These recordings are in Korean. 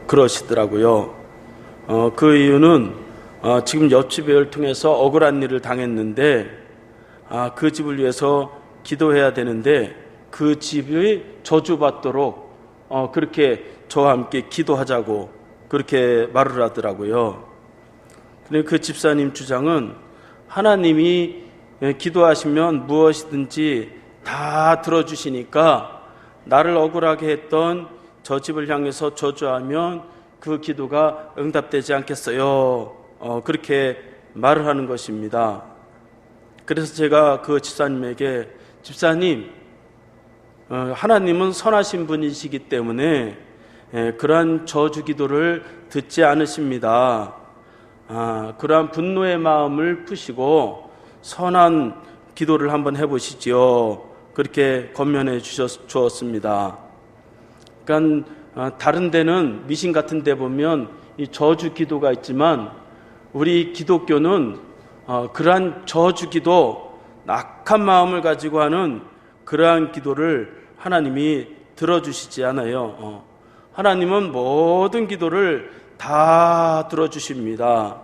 그러시더라고요. 그 이유는 지금 옆집을 통해서 억울한 일을 당했는데 그 집을 위해서 기도해야 되는데 그 집이 저주받도록 그렇게 저와 함께 기도하자고 그렇게 말을 하더라고요. 근데 그 집사님 주장은 하나님이 기도하시면 무엇이든지 다 들어주시니까 나를 억울하게 했던 저 집을 향해서 저주하면 그 기도가 응답되지 않겠어요. 그렇게 말을 하는 것입니다. 그래서 제가 그 집사님에게 집사님, 하나님은 선하신 분이시기 때문에 그러한 저주 기도를 듣지 않으십니다. 그러한 분노의 마음을 푸시고 선한 기도를 한번 해보시지요. 그렇게 권면해 주었습니다. 그러니까 다른 데는 미신 같은 데 보면 이 저주 기도가 있지만 우리 기독교는 그러한 저주 기도, 악한 마음을 가지고 하는 그러한 기도를 하나님이 들어주시지 않아요. 하나님은 모든 기도를 다 들어주십니다.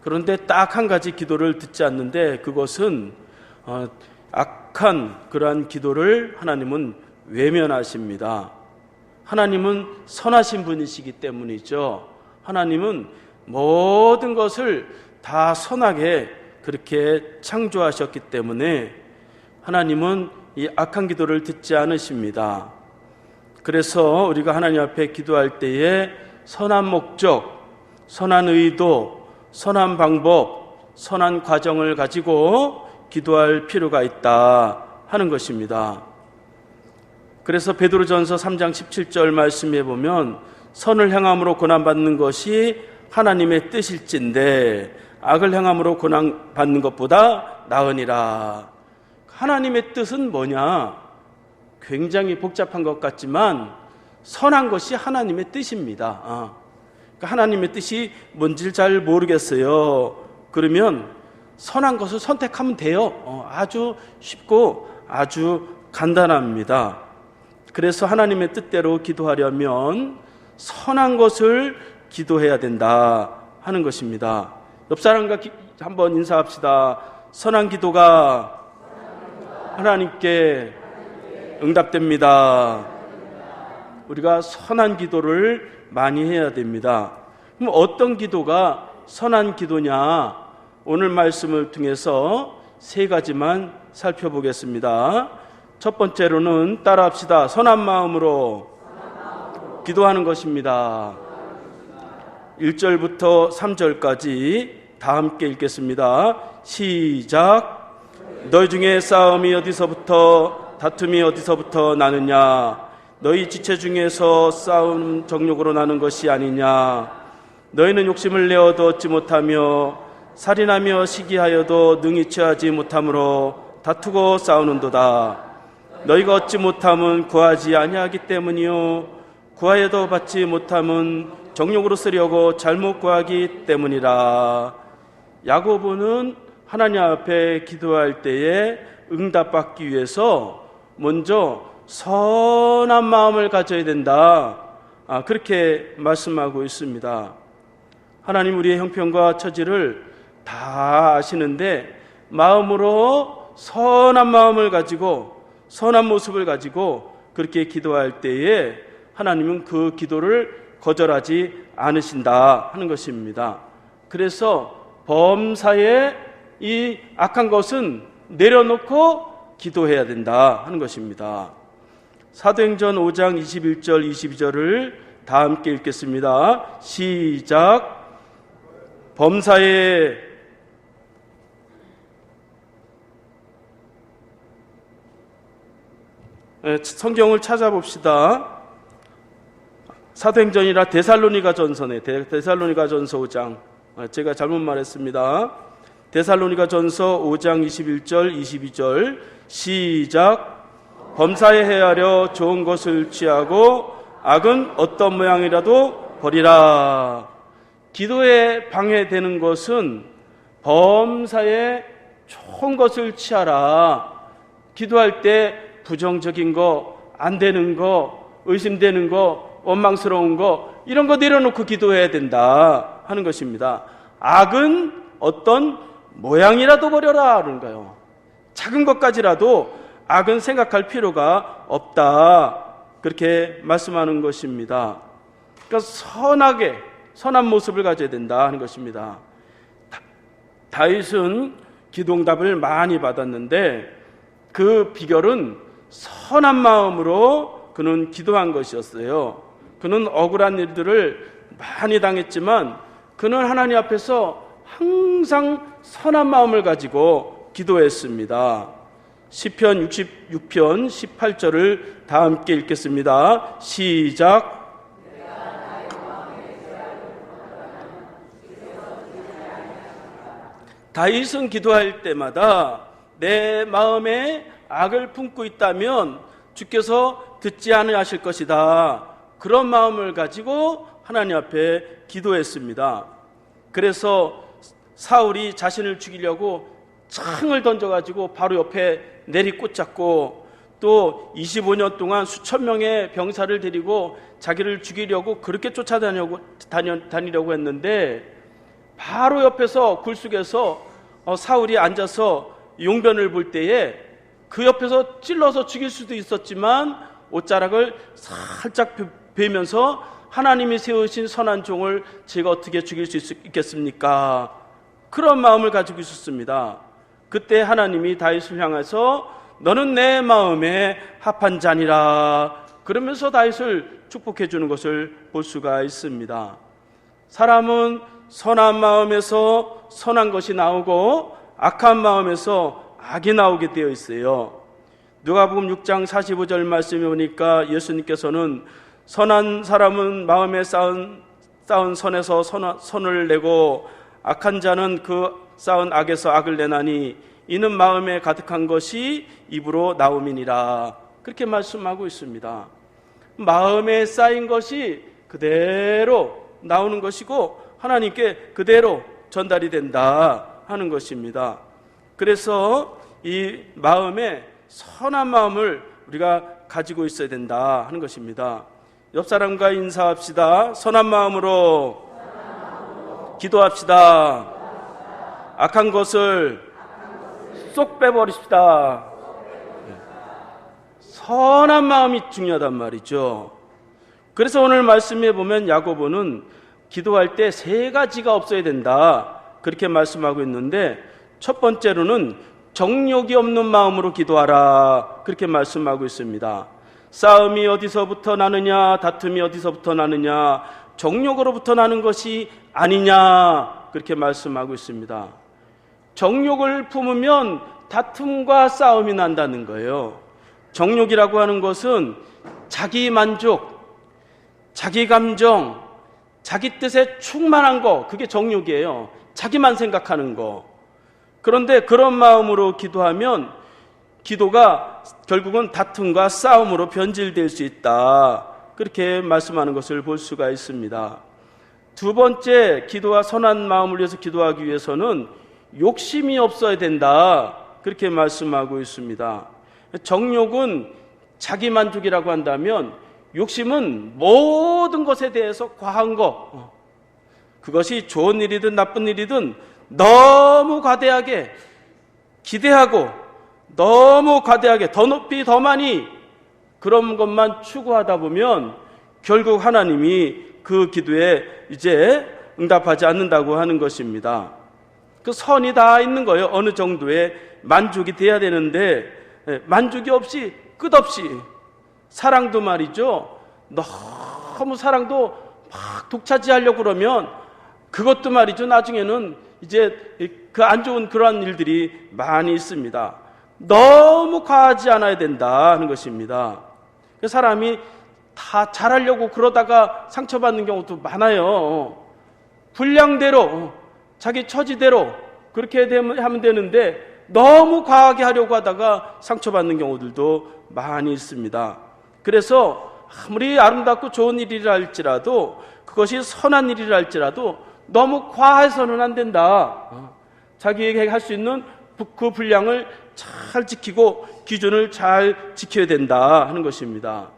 그런데 딱 한 가지 기도를 듣지 않는데 그것은 악한 그러한 기도를 하나님은 외면하십니다. 하나님은 선하신 분이시기 때문이죠. 하나님은 모든 것을 다 선하게 그렇게 창조하셨기 때문에 하나님은 이 악한 기도를 듣지 않으십니다. 그래서 우리가 하나님 앞에 기도할 때에 선한 목적, 선한 의도, 선한 방법, 선한 과정을 가지고 기도할 필요가 있다 하는 것입니다. 그래서 베드로전서 3장 17절 말씀에 보면 선을 행함으로 고난받는 것이 하나님의 뜻일진데 악을 행함으로 고난받는 것보다 나으니라. 하나님의 뜻은 뭐냐? 굉장히 복잡한 것 같지만 선한 것이 하나님의 뜻입니다. 그러니까 하나님의 뜻이 뭔지를 잘 모르겠어요. 그러면 선한 것을 선택하면 돼요. 아주 쉽고 아주 간단합니다. 그래서 하나님의 뜻대로 기도하려면 선한 것을 기도해야 된다 하는 것입니다. 옆 사람과 한번 인사합시다. 선한 기도가 하나님께 응답됩니다. 우리가 선한 기도를 많이 해야 됩니다. 그럼 어떤 기도가 선한 기도냐? 오늘 말씀을 통해서 세 가지만 살펴보겠습니다. 첫 번째로는 따라합시다. 선한 마음으로 기도하는 것입니다. 1절부터 3절까지 다 함께 읽겠습니다. 시작. 너희 중에 싸움이 어디서부터 다툼이 어디서부터 나느냐? 너희 지체 중에서 싸움 정욕으로 나는 것이 아니냐? 너희는 욕심을 내어도 얻지 못하며 살인하며 시기하여도 능히 취하지 못함으로 다투고 싸우는도다. 너희가 얻지 못함은 구하지 아니하기 때문이요 구하여도 받지 못함은 정욕으로 쓰려고 잘못 구하기 때문이라. 야고보는 하나님 앞에 기도할 때에 응답받기 위해서 먼저 선한 마음을 가져야 된다. 그렇게 말씀하고 있습니다. 하나님 우리의 형편과 처지를 다 아시는데 마음으로 선한 마음을 가지고 선한 모습을 가지고 그렇게 기도할 때에 하나님은 그 기도를 거절하지 않으신다 하는 것입니다. 그래서 범사에 이 악한 것은 내려놓고 기도해야 된다 하는 것입니다. 사도행전 5장 21절 22절을 다 함께 읽겠습니다. 시작. 범사에 성경을 찾아봅시다. 사도행전이라 데살로니가 전서네. 데살로니가 전서 5장. 제가 잘못 말했습니다. 데살로니가 전서 5장 21절 22절 시작. 범사에 헤아려 좋은 것을 취하고 악은 어떤 모양이라도 버리라. 기도에 방해되는 것은 범사에 좋은 것을 취하라. 기도할 때 부정적인 거, 안 되는 거, 의심되는 거 원망스러운 거, 이런 거 내려놓고 기도해야 된다 하는 것입니다. 악은 어떤 모양이라도 버려라 그런 거예요. 작은 것까지라도 악은 생각할 필요가 없다, 그렇게 말씀하는 것입니다. 그러니까 선한 모습을 가져야 된다 하는 것입니다. 다윗은 기도응답을 많이 받았는데 그 비결은 선한 마음으로 그는 기도한 것이었어요. 그는 억울한 일들을 많이 당했지만 그는 하나님 앞에서 항상 선한 마음을 가지고 기도했습니다. 시편 66편 18절을 다 함께 읽겠습니다. 시작. 다윗은 기도할 때마다 내 마음에 악을 품고 있다면 주께서 듣지 않으실 것이다, 그런 마음을 가지고 하나님 앞에 기도했습니다. 그래서 사울이 자신을 죽이려고 창을 던져가지고 바로 옆에 내리꽂았고, 또 25년 동안 수천 명의 병사를 데리고 자기를 죽이려고 그렇게 쫓아다니려고 했는데 바로 옆에서 굴속에서 사울이 앉아서 용변을 볼 때에 그 옆에서 찔러서 죽일 수도 있었지만 옷자락을 살짝 베면서 하나님이 세우신 선한 종을 제가 어떻게 죽일 수 있겠습니까? 그런 마음을 가지고 있었습니다. 그때 하나님이 다윗을 향해서 너는 내 마음에 합한 자니라 그러면서 다윗을 축복해 주는 것을 볼 수가 있습니다. 사람은 선한 마음에서 선한 것이 나오고 악한 마음에서 악이 나오게 되어 있어요. 누가복음 6장 45절 말씀에 보니까 예수님께서는 선한 사람은 마음에 쌓은 선에서 선을 내고 악한 자는 그 쌓은 악에서 악을 내나니 이는 마음에 가득한 것이 입으로 나옴이니라, 그렇게 말씀하고 있습니다. 마음에 쌓인 것이 그대로 나오는 것이고 하나님께 그대로 전달이 된다 하는 것입니다. 그래서 이 마음에 선한 마음을 우리가 가지고 있어야 된다 하는 것입니다. 옆 사람과 인사합시다. 선한 마음으로 기도합시다. 악한 것을 쏙 빼버립시다. 선한 마음이 중요하단 말이죠. 그래서 오늘 말씀에 보면 야고보는 기도할 때 세 가지가 없어야 된다, 그렇게 말씀하고 있는데 첫 번째로는 정욕이 없는 마음으로 기도하라, 그렇게 말씀하고 있습니다. 싸움이 어디서부터 나느냐, 다툼이 어디서부터 나느냐, 정욕으로부터 나는 것이 아니냐, 그렇게 말씀하고 있습니다. 정욕을 품으면 다툼과 싸움이 난다는 거예요. 정욕이라고 하는 것은 자기 만족, 자기 감정, 자기 뜻에 충만한 거, 그게 정욕이에요. 자기만 생각하는 거. 그런데 그런 마음으로 기도하면 기도가 결국은 다툼과 싸움으로 변질될 수 있다, 그렇게 말씀하는 것을 볼 수가 있습니다. 두 번째, 기도와 선한 마음을 위해서 기도하기 위해서는 욕심이 없어야 된다, 그렇게 말씀하고 있습니다. 정욕은 자기만족이라고 한다면 욕심은 모든 것에 대해서 과한 거, 그것이 좋은 일이든 나쁜 일이든 너무 과대하게 기대하고 너무 과대하게 더 높이 더 많이 그런 것만 추구하다 보면 결국 하나님이 그 기도에 이제 응답하지 않는다고 하는 것입니다. 그 선이 다 있는 거예요. 어느 정도의 만족이 돼야 되는데 만족이 없이 끝없이 사랑도 말이죠. 너무 사랑도 막 독차지하려고 그러면 그것도 말이죠. 나중에는 이제 그 안 좋은 그러한 일들이 많이 있습니다. 너무 과하지 않아야 된다 하는 것입니다. 그 사람이 다 잘하려고 그러다가 상처받는 경우도 많아요. 분량대로 자기 처지대로 그렇게 하면 되는데 너무 과하게 하려고 하다가 상처받는 경우들도 많이 있습니다. 그래서 아무리 아름답고 좋은 일이라 할지라도 그것이 선한 일이라 할지라도 너무 과해서는 안 된다. 자기에게 할 수 있는 그 분량을 잘 지키고 기준을 잘 지켜야 된다 하는 것입니다.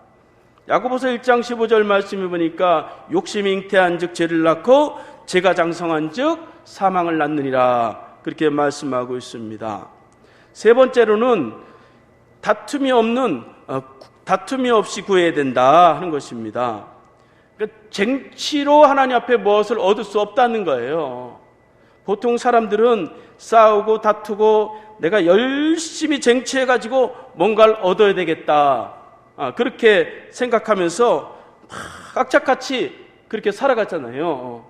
야고보서 1장 15절 말씀해 보니까 욕심이 잉태한 즉 죄를 낳고 죄가 장성한 즉 사망을 낳느니라 그렇게 말씀하고 있습니다. 세 번째로는 다툼이 없이 구해야 된다 하는 것입니다. 그러니까 쟁취로 하나님 앞에 무엇을 얻을 수 없다는 거예요. 보통 사람들은 싸우고 다투고 내가 열심히 쟁취해가지고 뭔가를 얻어야 되겠다, 그렇게 생각하면서 막 악착같이 그렇게 살아갔잖아요.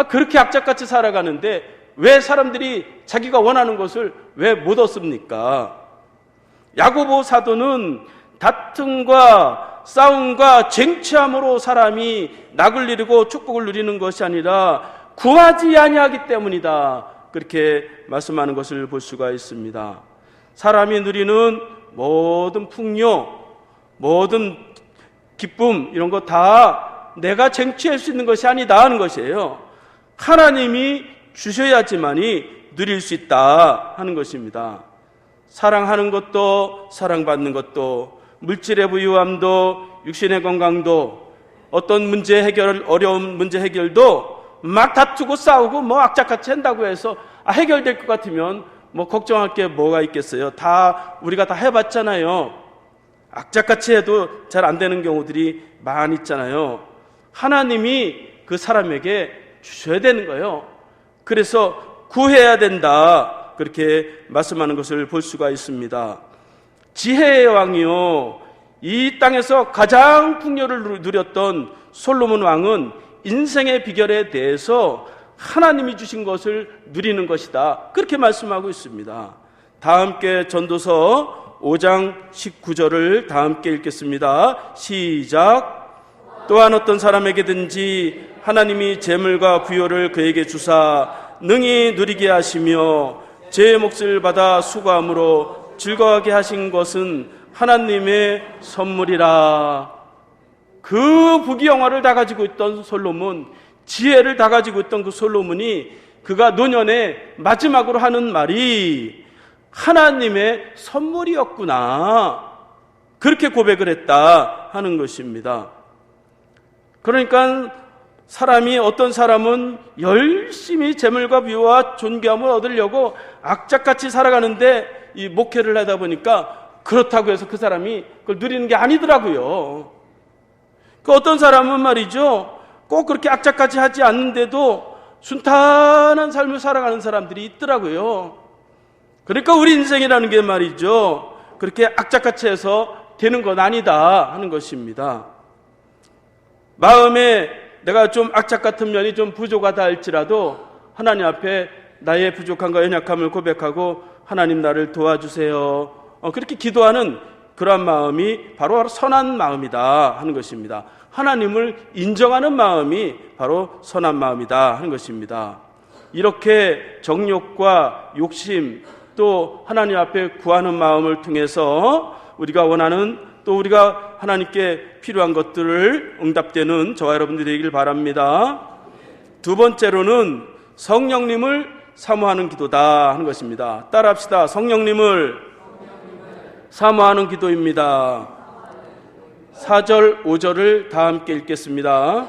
그렇게 악착같이 살아가는데 왜 사람들이 자기가 원하는 것을 왜 못 얻습니까? 야고보 사도는 다툼과 싸움과 쟁취함으로 사람이 낙을 이루고 축복을 누리는 것이 아니라 구하지 아니하기 때문이다, 그렇게 말씀하는 것을 볼 수가 있습니다. 사람이 누리는 모든 풍요, 모든 기쁨, 이런 거 다 내가 쟁취할 수 있는 것이 아니다 하는 것이에요. 하나님이 주셔야지만이 누릴 수 있다 하는 것입니다. 사랑하는 것도 사랑받는 것도 물질의 부유함도 육신의 건강도 어떤 문제 해결, 어려운 문제 해결도 막 다투고 싸우고 뭐 악착같이 한다고 해서 해결될 것 같으면 뭐 걱정할 게 뭐가 있겠어요. 우리가 다 해봤잖아요. 악착같이 해도 잘 안 되는 경우들이 많이 있잖아요. 하나님이 그 사람에게 주셔야 되는 거예요. 그래서 구해야 된다, 그렇게 말씀하는 것을 볼 수가 있습니다. 지혜의 왕이요, 이 땅에서 가장 풍요를 누렸던 솔로몬 왕은 인생의 비결에 대해서 하나님이 주신 것을 누리는 것이다, 그렇게 말씀하고 있습니다. 다 함께 전도서 5장 19절을 다 함께 읽겠습니다. 시작. 또한 어떤 사람에게든지 하나님이 재물과 부요를 그에게 주사 능히 누리게 하시며 제 몫을 받아 수고함으로 즐거워하게 하신 것은 하나님의 선물이라. 그 부귀영화를 다 가지고 있던 솔로몬, 지혜를 다 가지고 있던 그 솔로몬이 그가 노년의 마지막으로 하는 말이 하나님의 선물이었구나, 그렇게 고백을 했다 하는 것입니다. 그러니까 어떤 사람은 열심히 재물과 부와 존귀함을 얻으려고 악착같이 살아가는데 이 목회를 하다 보니까 그렇다고 해서 그 사람이 그걸 누리는 게 아니더라고요. 어떤 사람은 말이죠, 꼭 그렇게 악착같이 하지 않는데도 순탄한 삶을 살아가는 사람들이 있더라고요. 그러니까 우리 인생이라는 게 말이죠, 그렇게 악착같이 해서 되는 건 아니다 하는 것입니다. 마음에 내가 좀 악착 같은 면이 좀 부족하다 할지라도 하나님 앞에 나의 부족함과 연약함을 고백하고 하나님 나를 도와주세요, 그렇게 기도하는 그러한 마음이 바로 선한 마음이다 하는 것입니다. 하나님을 인정하는 마음이 바로 선한 마음이다 하는 것입니다. 이렇게 정욕과 욕심, 또 하나님 앞에 구하는 마음을 통해서 우리가 원하는, 또 우리가 하나님께 필요한 것들을 응답되는 저와 여러분들이 되기를 바랍니다. 두 번째로는 성령님을 사모하는 기도다 하는 것입니다. 따라합시다. 성령님을 사모하는 기도입니다. 4절 5절을 다 함께 읽겠습니다.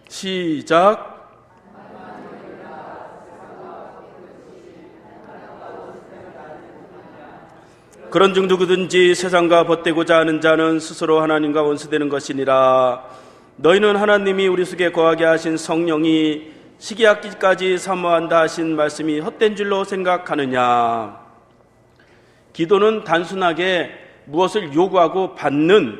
시작. 그런즉 누구든지 세상과 벗되고자 하는 자는 스스로 하나님과 원수되는 것이니라. 너희는 하나님이 우리 속에 거하게 하신 성령이 시기하기까지 사모한다 하신 말씀이 헛된 줄로 생각하느냐. 기도는 단순하게 무엇을 요구하고 받는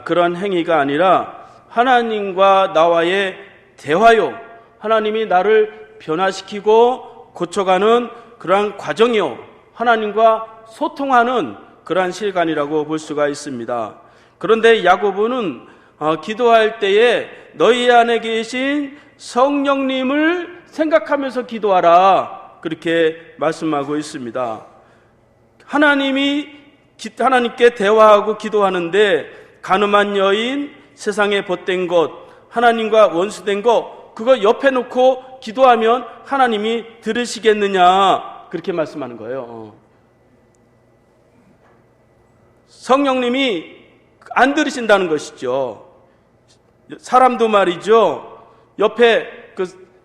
그런 행위가 아니라 하나님과 나와의 대화요, 하나님이 나를 변화시키고 고쳐가는 그러한 과정이요, 하나님과 소통하는 그러한 시간이라고 볼 수가 있습니다. 그런데 야고보는 기도할 때에 너희 안에 계신 성령님을 생각하면서 기도하라, 그렇게 말씀하고 있습니다. 하나님께 대화하고 기도하는데 가늠한 여인, 세상에 벗된 것, 하나님과 원수된 것, 그거 옆에 놓고 기도하면 하나님이 들으시겠느냐, 그렇게 말씀하는 거예요. 성령님이 안 들으신다는 것이죠. 사람도 말이죠. 옆에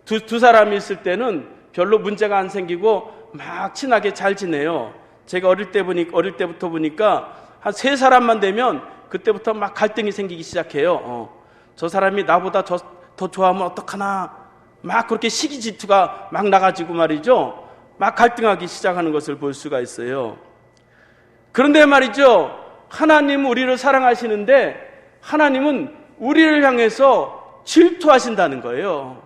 두 사람이 있을 때는 별로 문제가 안 생기고 막 친하게 잘 지내요. 제가 어릴 때부터 보니까 한 세 사람만 되면 그때부터 막 갈등이 생기기 시작해요. 저 사람이 나보다 더 좋아하면 어떡하나, 막 그렇게 시기 질투가 막 나가지고 말이죠. 막 갈등하기 시작하는 것을 볼 수가 있어요. 그런데 말이죠, 하나님은 우리를 사랑하시는데 하나님은 우리를 향해서 질투하신다는 거예요.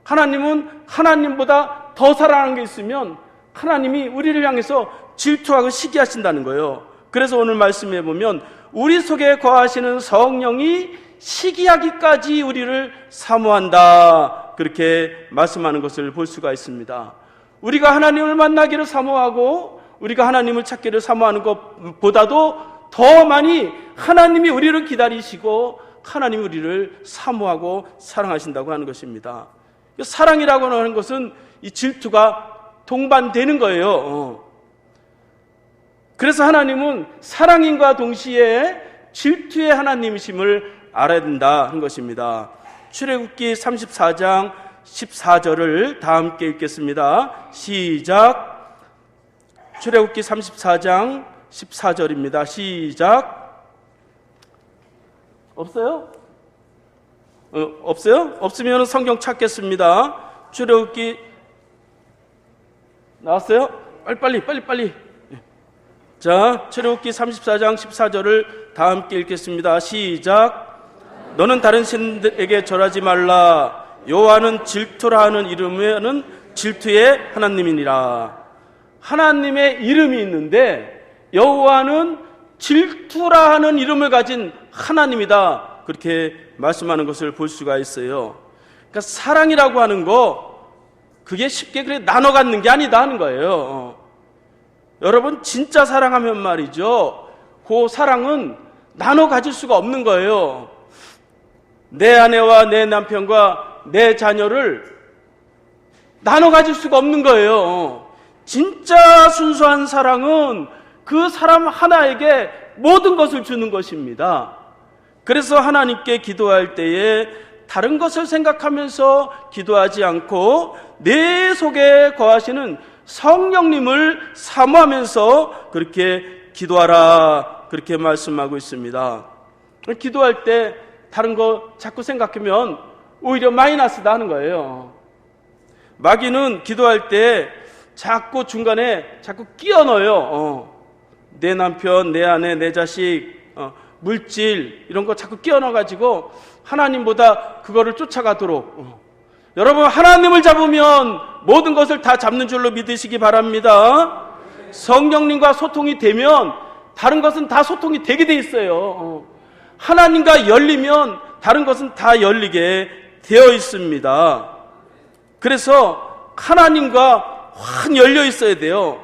하나님은 하나님보다 더 사랑하는 게 있으면 하나님이 우리를 향해서 질투하고 시기하신다는 거예요. 그래서 오늘 말씀해 보면 우리 속에 거하시는 성령이 시기하기까지 우리를 사모한다, 그렇게 말씀하는 것을 볼 수가 있습니다. 우리가 하나님을 만나기를 사모하고 우리가 하나님을 찾기를 사모하는 것보다도 더 많이 하나님이 우리를 기다리시고 하나님이 우리를 사모하고 사랑하신다고 하는 것입니다. 사랑이라고 하는 것은 이 질투가 동반되는 거예요. 그래서 하나님은 사랑인과 동시에 질투의 하나님이심을 알아야 된다 하는 것입니다. 출애굽기 34장 14절을 다 함께 읽겠습니다. 시작. 출애굽기 34장 14절입니다. 시작. 없어요? 없어요? 없으면 성경 찾겠습니다. 출애굽기 나왔어요? 빨리. 자, 출애굽기 34장 14절을 다 함께 읽겠습니다. 시작. 너는 다른 신들에게 절하지 말라. 여호와는 질투라 하는 이름에는 질투의 하나님이니라. 하나님의 이름이 있는데 여호와는 질투라 하는 이름을 가진 하나님이다, 그렇게 말씀하는 것을 볼 수가 있어요. 그러니까 사랑이라고 하는 거, 그게 쉽게 그래 나눠 갖는 게 아니다 하는 거예요. 여러분, 진짜 사랑하면 말이죠, 그 사랑은 나눠 가질 수가 없는 거예요. 내 아내와 내 남편과 내 자녀를 나눠 가질 수가 없는 거예요. 진짜 순수한 사랑은 그 사람 하나에게 모든 것을 주는 것입니다. 그래서 하나님께 기도할 때에 다른 것을 생각하면서 기도하지 않고 내 속에 거하시는 성령님을 사모하면서 그렇게 기도하라, 그렇게 말씀하고 있습니다. 기도할 때 다른 거 자꾸 생각하면 오히려 마이너스다 하는 거예요. 마귀는 기도할 때 자꾸 중간에 자꾸 끼워 넣어요. 내 남편, 내 아내, 내 자식, 물질, 이런 거 자꾸 끼워 넣어가지고 하나님보다 그거를 쫓아가도록. 여러분, 하나님을 잡으면 모든 것을 다 잡는 줄로 믿으시기 바랍니다. 성령님과 소통이 되면 다른 것은 다 소통이 되게 돼 있어요. 하나님과 열리면 다른 것은 다 열리게 되어 있습니다. 그래서 하나님과 확 열려 있어야 돼요.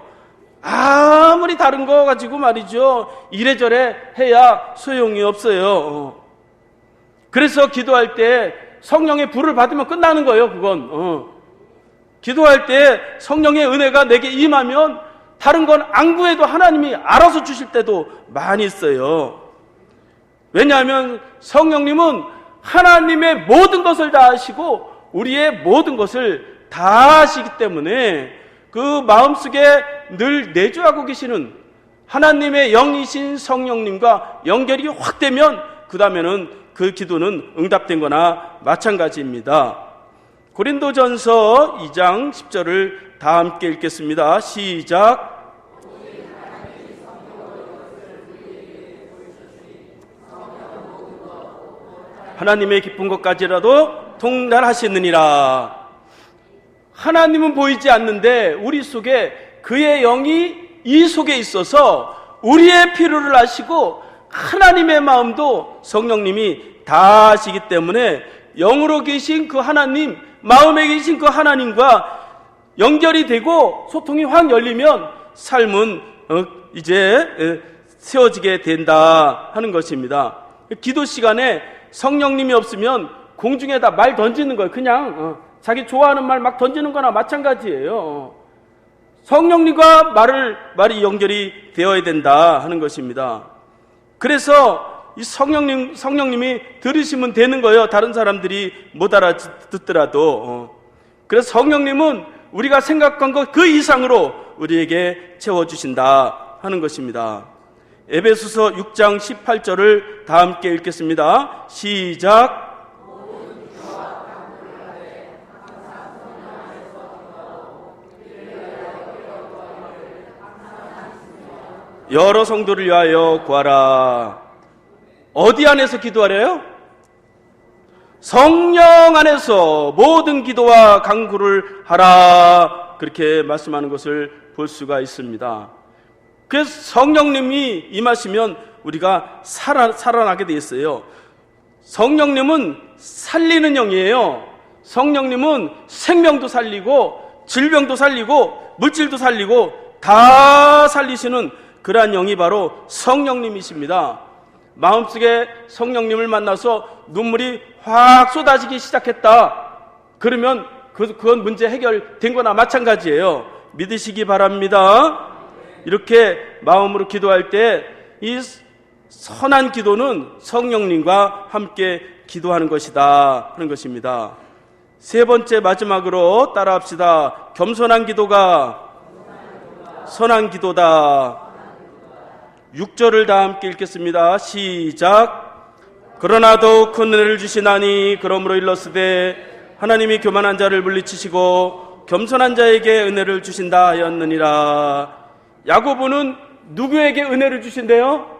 아무리 다른 거 가지고 말이죠, 이래저래 해야 소용이 없어요. 그래서 기도할 때 성령의 불을 받으면 끝나는 거예요. 그건 기도할 때 성령의 은혜가 내게 임하면 다른 건 안 구해도 하나님이 알아서 주실 때도 많이 있어요. 왜냐하면 성령님은 하나님의 모든 것을 다 아시고 우리의 모든 것을 다 아시기 때문에 그 마음속에 늘 내주하고 계시는 하나님의 영이신 성령님과 연결이 확 되면 그 다음에는 그 기도는 응답된 거나 마찬가지입니다. 고린도전서 2장 10절을 다 함께 읽겠습니다. 시작. 하나님의 기쁜 것까지라도 통달하시느니라. 하나님은 보이지 않는데 우리 속에 그의 영이 이 속에 있어서 우리의 필요를 아시고 하나님의 마음도 성령님이 다 아시기 때문에 영으로 계신 그 하나님, 마음에 계신 그 하나님과 연결이 되고 소통이 확 열리면 삶은 이제 세워지게 된다 하는 것입니다. 기도 시간에 성령님이 없으면 공중에다 말 던지는 거예요. 그냥 자기 좋아하는 말 막 던지는 거나 마찬가지예요. 성령님과 말이 연결이 되어야 된다 하는 것입니다. 그래서 이 성령님이 들으시면 되는 거예요. 다른 사람들이 못 알아듣더라도. 그래서 성령님은 우리가 생각한 것 그 이상으로 우리에게 채워주신다 하는 것입니다. 에베소서 6장 18절을 다 함께 읽겠습니다. 시작. 여러 성도를 위하여 구하라. 어디 안에서 기도하래요? 성령 안에서 모든 기도와 간구를 하라. 그렇게 말씀하는 것을 볼 수가 있습니다. 그래서 성령님이 임하시면 우리가 살아나게 돼 있어요. 성령님은 살리는 영이에요. 성령님은 생명도 살리고 질병도 살리고 물질도 살리고 다 살리시는 그러한 영이 바로 성령님이십니다. 마음속에 성령님을 만나서 눈물이 확 쏟아지기 시작했다. 그러면 그건 문제 해결된 거나 마찬가지예요. 믿으시기 바랍니다. 이렇게 마음으로 기도할 때 이 선한 기도는 성령님과 함께 기도하는 것이다 하는 것입니다. 세 번째 마지막으로 따라합시다. 겸손한 기도가 선한 기도다. 6절을 다 함께 읽겠습니다. 시작. 그러나 더욱 큰 은혜를 주시나니 그러므로 일렀으되 하나님이 교만한 자를 물리치시고 겸손한 자에게 은혜를 주신다 하였느니라. 야고보는 누구에게 은혜를 주신대요?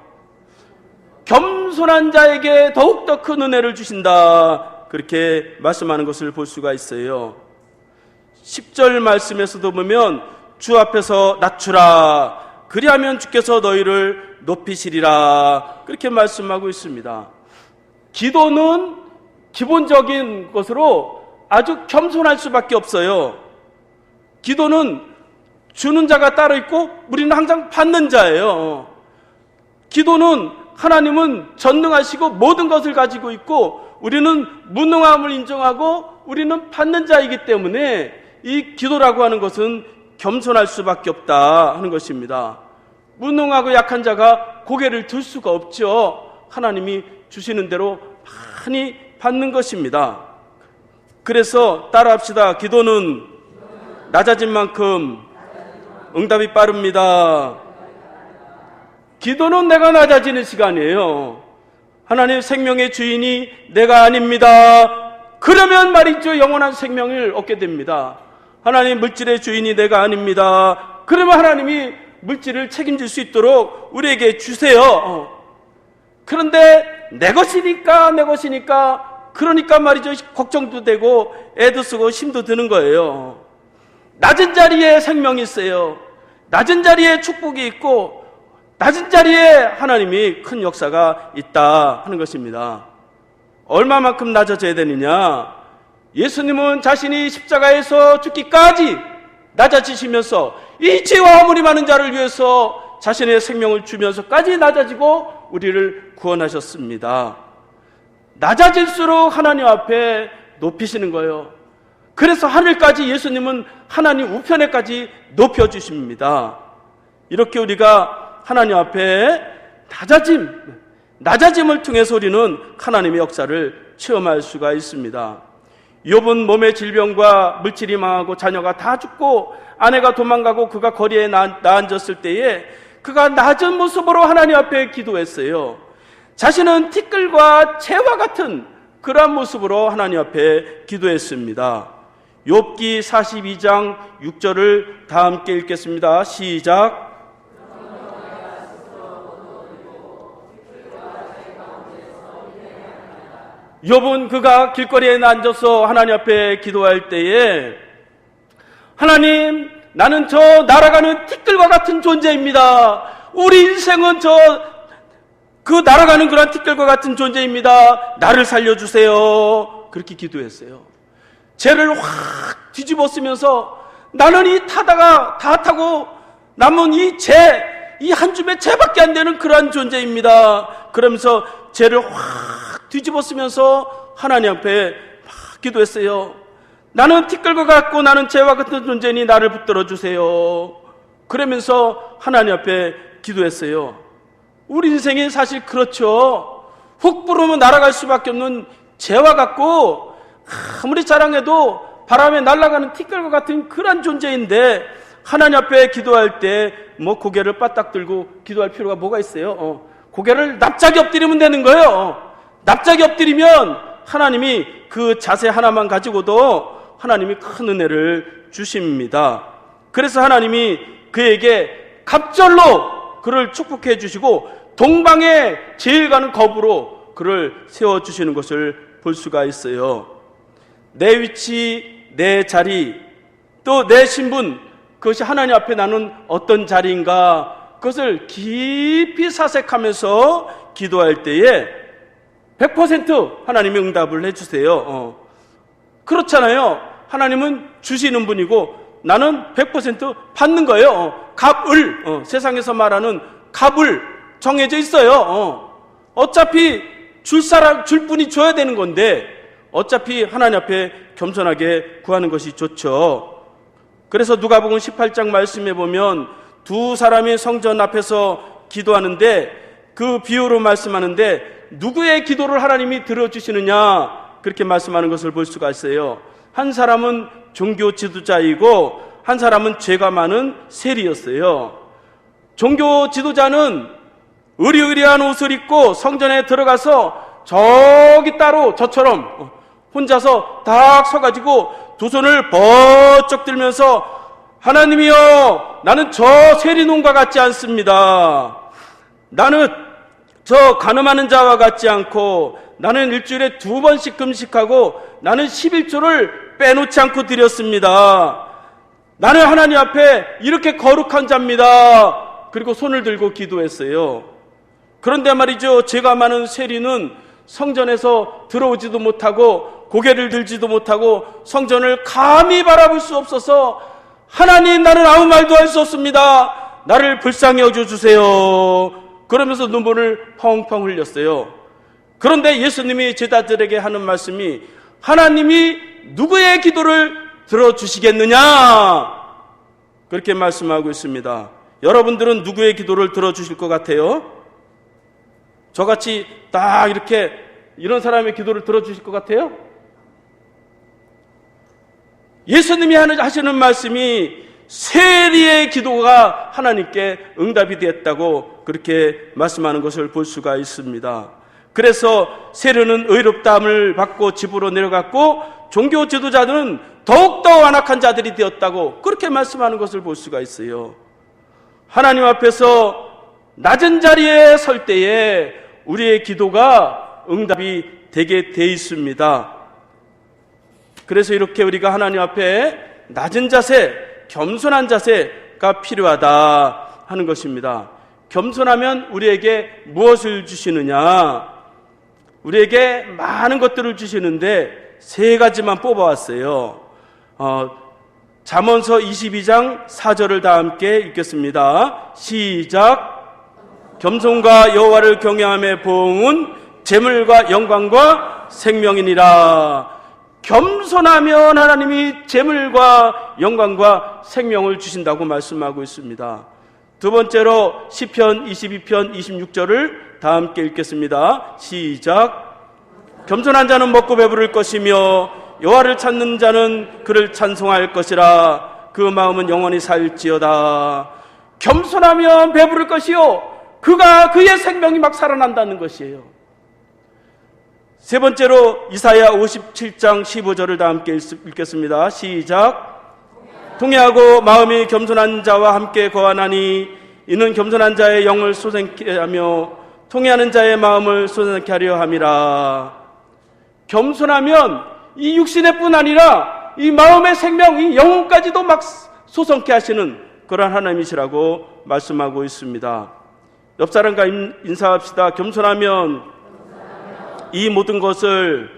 겸손한 자에게 더욱더 큰 은혜를 주신다. 그렇게 말씀하는 것을 볼 수가 있어요. 10절 말씀에서도 보면 주 앞에서 낮추라. 그리하면 주께서 너희를 높이시리라. 그렇게 말씀하고 있습니다. 기도는 기본적인 것으로 아주 겸손할 수밖에 없어요. 기도는 주는 자가 따로 있고 우리는 항상 받는 자예요. 기도는 하나님은 전능하시고 모든 것을 가지고 있고 우리는 무능함을 인정하고 우리는 받는 자이기 때문에 이 기도라고 하는 것은 겸손할 수밖에 없다 하는 것입니다. 무능하고 약한 자가 고개를 들 수가 없죠. 하나님이 주시는 대로 많이 받는 것입니다. 그래서 따라합시다. 기도는 낮아진 만큼 응답이 빠릅니다. 기도는 내가 낮아지는 시간이에요. 하나님 생명의 주인이 내가 아닙니다. 그러면 말이죠, 영원한 생명을 얻게 됩니다. 하나님 물질의 주인이 내가 아닙니다. 그러면 하나님이 물질을 책임질 수 있도록 우리에게 주세요. 그런데 내 것이니까 그러니까 말이죠, 걱정도 되고 애도 쓰고 힘도 드는 거예요. 낮은 자리에 생명이 있어요. 낮은 자리에 축복이 있고 낮은 자리에 하나님이 큰 역사가 있다 하는 것입니다. 얼마만큼 낮아져야 되느냐? 예수님은 자신이 십자가에서 죽기까지 낮아지시면서 이 죄와 허물이 많은 자를 위해서 자신의 생명을 주면서까지 낮아지고 우리를 구원하셨습니다. 낮아질수록 하나님 앞에 높이시는 거예요. 그래서 하늘까지 예수님은 하나님 우편에까지 높여주십니다. 이렇게 우리가 하나님 앞에 낮아짐을 통해서 우리는 하나님의 역사를 체험할 수가 있습니다. 욥은 몸의 질병과 물질이 망하고 자녀가 다 죽고 아내가 도망가고 그가 거리에 나앉았을 때에 그가 낮은 모습으로 하나님 앞에 기도했어요. 자신은 티끌과 채와 같은 그러한 모습으로 하나님 앞에 기도했습니다. 욥기 42장 6절을 다 함께 읽겠습니다. 시작. 욥은 그가 길거리에 앉아서 하나님 앞에 기도할 때에 하나님, 나는 저 날아가는 티끌과 같은 존재입니다. 우리 인생은 그 날아가는 그런 티끌과 같은 존재입니다. 나를 살려주세요. 그렇게 기도했어요. 죄를 확 뒤집어 쓰면서 나는 이 타다가 다 타고 남은 이 한 줌의 죄밖에 안 되는 그러한 존재입니다. 그러면서 죄를 확 뒤집어 쓰면서 하나님 앞에 막 기도했어요. 나는 티끌과 같고 나는 죄와 같은 존재니 나를 붙들어 주세요. 그러면서 하나님 앞에 기도했어요. 우리 인생이 사실 그렇죠. 훅 불으면 날아갈 수밖에 없는 재와 같고 아무리 자랑해도 바람에 날아가는 티끌과 같은 그런 존재인데 하나님 앞에 기도할 때 뭐 고개를 바닥 들고 기도할 필요가 뭐가 있어요? 고개를 납작이 엎드리면 되는 거예요. 납작이 엎드리면 하나님이 그 자세 하나만 가지고도 하나님이 큰 은혜를 주십니다. 그래서 하나님이 그에게 갑절로 그를 축복해 주시고 동방에 제일 가는 겁으로 그를 세워주시는 것을 볼 수가 있어요. 내 위치, 내 자리, 또 내 신분, 그것이 하나님 앞에 나는 어떤 자리인가, 그것을 깊이 사색하면서 기도할 때에 100% 하나님이 응답을 해주세요. 그렇잖아요. 하나님은 주시는 분이고 나는 100% 받는 거예요. 값을, 세상에서 말하는 값을 정해져 있어요. 어차피 줄 분이 줘야 되는 건데 어차피 하나님 앞에 겸손하게 구하는 것이 좋죠. 그래서 누가복음 18장 말씀에 보면 두 사람이 성전 앞에서 기도하는데 그 비유로 말씀하는데 누구의 기도를 하나님이 들어주시느냐 그렇게 말씀하는 것을 볼 수가 있어요. 한 사람은 종교 지도자이고 한 사람은 죄가 많은 세리였어요. 종교 지도자는 의리의리한 옷을 입고 성전에 들어가서 저기 따로 저처럼 혼자서 딱 서가지고 두 손을 번쩍 들면서 하나님이여, 나는 저 세리농가 같지 않습니다. 나는 저 가늠하는 자와 같지 않고 나는 일주일에 2번씩 금식하고 나는 11조를 빼놓지 않고 드렸습니다. 나는 하나님 앞에 이렇게 거룩한 자입니다. 그리고 손을 들고 기도했어요. 그런데 말이죠, 죄가 많은 세리는 성전에서 들어오지도 못하고 고개를 들지도 못하고 성전을 감히 바라볼 수 없어서 하나님, 나는 아무 말도 할 수 없습니다. 나를 불쌍히 여겨주세요. 그러면서 눈물을 펑펑 흘렸어요. 그런데 예수님이 제자들에게 하는 말씀이 하나님이 누구의 기도를 들어주시겠느냐 그렇게 말씀하고 있습니다. 여러분들은 누구의 기도를 들어주실 것 같아요? 저같이 딱 이렇게 이런 사람의 기도를 들어주실 것 같아요? 예수님이 하시는 말씀이 세리의 기도가 하나님께 응답이 되었다고 그렇게 말씀하는 것을 볼 수가 있습니다. 그래서 세리는 의롭다함을 받고 집으로 내려갔고 종교 지도자들은 더욱더 완악한 자들이 되었다고 그렇게 말씀하는 것을 볼 수가 있어요. 하나님 앞에서 낮은 자리에 설 때에 우리의 기도가 응답이 되게 돼 있습니다. 그래서 이렇게 우리가 하나님 앞에 낮은 자세, 겸손한 자세가 필요하다 하는 것입니다. 겸손하면 우리에게 무엇을 주시느냐? 우리에게 많은 것들을 주시는데 세 가지만 뽑아왔어요. 잠언서 22장 4절을 다 함께 읽겠습니다. 시작. 겸손과 여호와를 경외함의 보응은 재물과 영광과 생명이니라. 겸손하면 하나님이 재물과 영광과 생명을 주신다고 말씀하고 있습니다. 두 번째로 시편 22편 26절을 다 함께 읽겠습니다. 시작. 겸손한 자는 먹고 배부를 것이며 여호와를 찾는 자는 그를 찬송할 것이라. 그 마음은 영원히 살지어다. 겸손하면 배부를 것이요, 그의 생명이 막 살아난다는 것이에요. 세 번째로 이사야 57장 15절을 다 함께 읽겠습니다. 시작. 통회하고 마음이 겸손한 자와 함께 거하나니 이는 겸손한 자의 영을 솟게 하며 통회하는 자의 마음을 솟게 하려 함이라. 겸손하면 이 육신의 뿐 아니라 이 마음의 생명, 이 영혼까지도 막 솟게 하시는 그런 하나님이시라고 말씀하고 있습니다. 옆 사람과 인사합시다. 겸손하면 이 모든 것을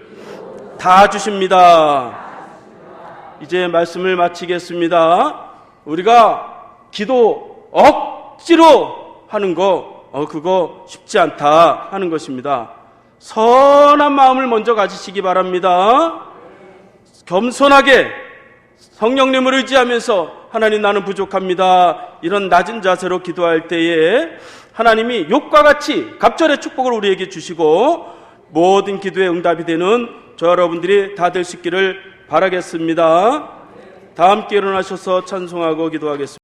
다 주십니다. 이제 말씀을 마치겠습니다. 우리가 기도 억지로 하는 거 그거 쉽지 않다 하는 것입니다. 선한 마음을 먼저 가지시기 바랍니다. 겸손하게 성령님을 의지하면서 하나님 나는 부족합니다, 이런 낮은 자세로 기도할 때에 하나님이 욕과 같이 갑절의 축복을 우리에게 주시고 모든 기도에 응답이 되는 저 여러분들이 다 될 수 있기를 바라겠습니다. 다 함께 일어나셔서 찬송하고 기도하겠습니다.